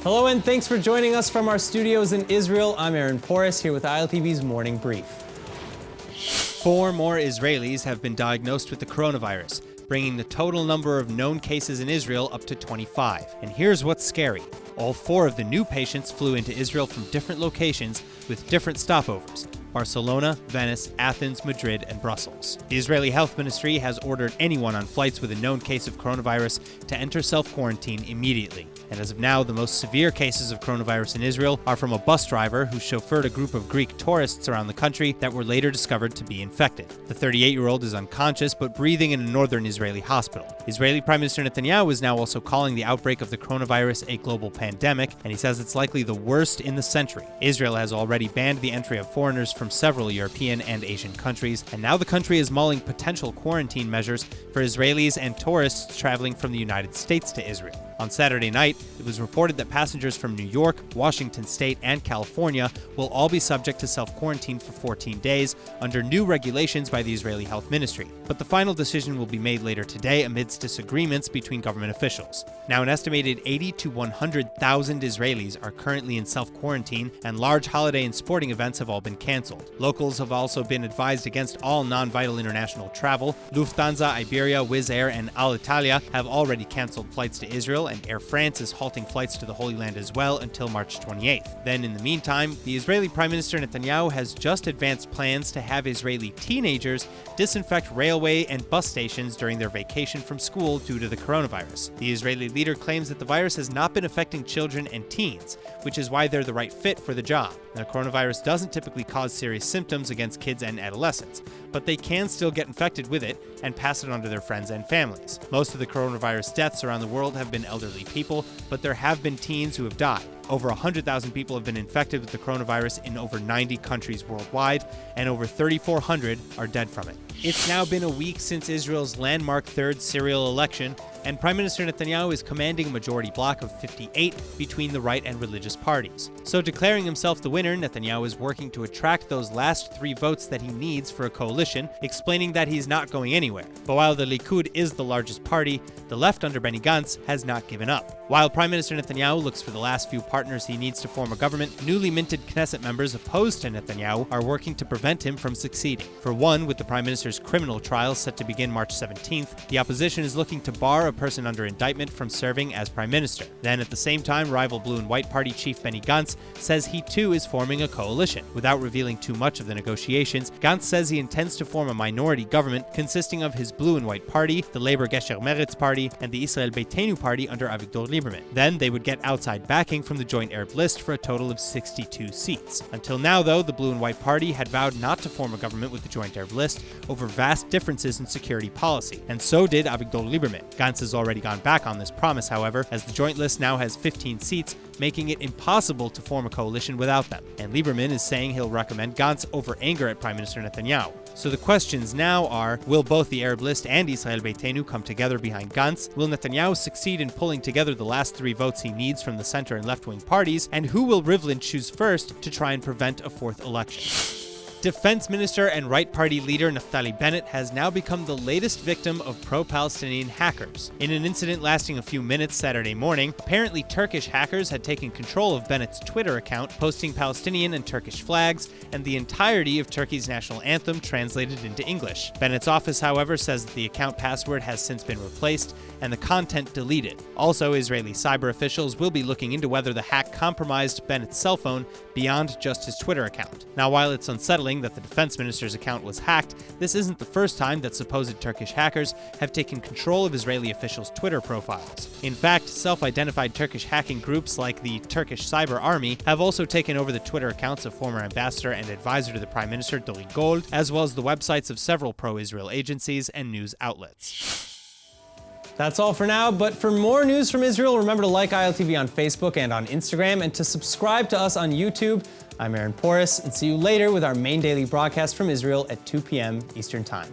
Hello and thanks for joining us from our studios in Israel. I'm Aaron Porras here with ILTV's Morning Brief. 4 more Israelis have been diagnosed with the coronavirus, bringing the total number of known cases in Israel up to 25. And here's what's scary. All 4 of the new patients flew into Israel from different locations with different stopovers: Barcelona, Venice, Athens, Madrid, and Brussels. The Israeli Health Ministry has ordered anyone on flights with a known case of coronavirus to enter self-quarantine immediately. And as of now, the most severe cases of coronavirus in Israel are from a bus driver who chauffeured a group of Greek tourists around the country that were later discovered to be infected. The 38-year-old is unconscious but breathing in a northern Israeli hospital. Israeli Prime Minister Netanyahu is now also calling the outbreak of the coronavirus a global pandemic, and he says it's likely the worst in the century. Israel has already banned the entry of foreigners from several European and Asian countries, and now the country is mulling potential quarantine measures for Israelis and tourists traveling from the United States to Israel. On Saturday night, it was reported that passengers from New York, Washington State, and California will all be subject to self-quarantine for 14 days under new regulations by the Israeli Health Ministry. But the final decision will be made later today amidst disagreements between government officials. Now, an estimated 80 to 100,000 Israelis are currently in self-quarantine, and large holiday and sporting events have all been canceled. Locals have also been advised against all non-vital international travel. Lufthansa, Iberia, Wizz Air, and Alitalia have already canceled flights to Israel, and Air France is halting flights to the Holy Land as well until March 28th. Then, in the meantime, the Israeli Prime Minister Netanyahu has just advanced plans to have Israeli teenagers disinfect railway and bus stations during their vacation from school due to the coronavirus. The Israeli leader claims that the virus has not been affecting children and teens, which is why they're the right fit for the job. The coronavirus doesn't typically cause serious symptoms against kids and adolescents, but they can still get infected with it and pass it on to their friends and families. Most of the coronavirus deaths around the world have been elderly people, but there have been teens who have died. Over 100,000 people have been infected with the coronavirus in over 90 countries worldwide, and over 3,400 are dead from it. It's now been a week since Israel's landmark third serial election, and Prime Minister Netanyahu is commanding a majority bloc of 58 between the right and religious parties. So declaring himself the winner, Netanyahu is working to attract those last 3 votes that he needs for a coalition, explaining that he's not going anywhere. But while the Likud is the largest party, the left under Benny Gantz has not given up. While Prime Minister Netanyahu looks for the last few partners he needs to form a government, newly minted Knesset members opposed to Netanyahu are working to prevent him from succeeding. For one, with the Prime Minister's criminal trial set to begin March 17th, the opposition is looking to bar a person under indictment from serving as Prime Minister. Then at the same time, rival Blue and White Party chief Benny Gantz says he too is forming a coalition. Without revealing too much of the negotiations, Gantz says he intends to form a minority government consisting of his Blue and White Party, the Labor Gesher Meretz Party, and the Israel Beitenu Party under Avigdor Lieberman. Then they would get outside backing from the Joint Arab List for a total of 62 seats. Until now, though, the Blue and White Party had vowed not to form a government with the Joint Arab List over vast differences in security policy, and so did Avigdor Lieberman. Gantz has already gone back on this promise, however, as the Joint List now has 15 seats, making it impossible to form a coalition without them. And Lieberman is saying he'll recommend Gantz over anger at Prime Minister Netanyahu. So the questions now are, will both the Arab List and Israel Beitenu come together behind Gantz? Will Netanyahu succeed in pulling together the last 3 votes he needs from the center and left-wing parties? And who will Rivlin choose first to try and prevent a 4th election? Defense Minister and Right Party leader Naftali Bennett has now become the latest victim of pro-Palestinian hackers. In an incident lasting a few minutes Saturday morning, apparently Turkish hackers had taken control of Bennett's Twitter account, posting Palestinian and Turkish flags and the entirety of Turkey's national anthem translated into English. Bennett's office, however, says that the account password has since been replaced and the content deleted. Also, Israeli cyber officials will be looking into whether the hack compromised Bennett's cell phone beyond just his Twitter account. Now, while it's unsettling that the defense minister's account was hacked, this isn't the first time that supposed Turkish hackers have taken control of Israeli officials' Twitter profiles. In fact, self-identified Turkish hacking groups like the Turkish Cyber Army have also taken over the Twitter accounts of former ambassador and advisor to the Prime Minister Doli Gold, as well as the websites of several pro-Israel agencies and news outlets. That's all for now, but for more news from Israel, remember to like ILTV on Facebook and on Instagram, and to subscribe to us on YouTube. I'm Aaron Porras, and see you later with our main daily broadcast from Israel at 2 p.m. Eastern Time.